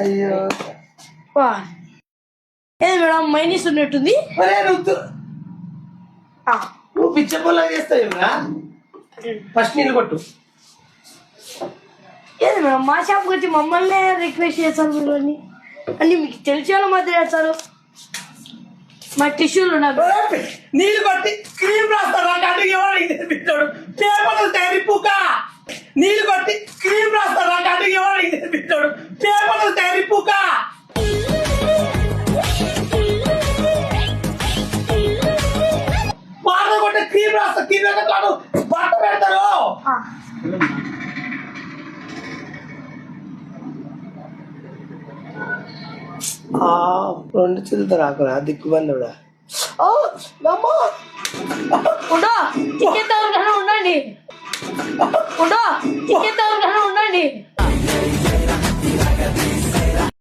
అయ్యో ఏది madam mayonnaise ఉన్నట్టుంది. నువ్వు పిచ్చ పొలా చేస్తావురా. ఫస్ట్ నీళ్ళు కొట్టు. ఏది మేడం మా షాప్కి వచ్చి మమ్మల్ని రిక్వెస్ట్ చేస్తారు మీరు అన్ని మీకు తెలిసిన వాళ్ళ మధ్య చేస్తారు. మా టిష్యూలు నాకు నీళ్ళు కొట్టి క్రీమ్ రాస్తారా కాటికి ఎవరు నేర్పించాడు? పేపర్లు తయారీపుక నీళ్ళు కొట్టి క్రీమ్ రాస్తారా కాటికి ఎవరు నేర్పించాడు? పేపర్లు తయారీపుక బాగా కొట్టే క్రీమ్ రాస్తా. క్రీమ్ కాదు బట్ట పెడతారు. రెండు చిల్లుతో రాకురా దిక్కుబల్లుడా. ఉండండి ఉండండి.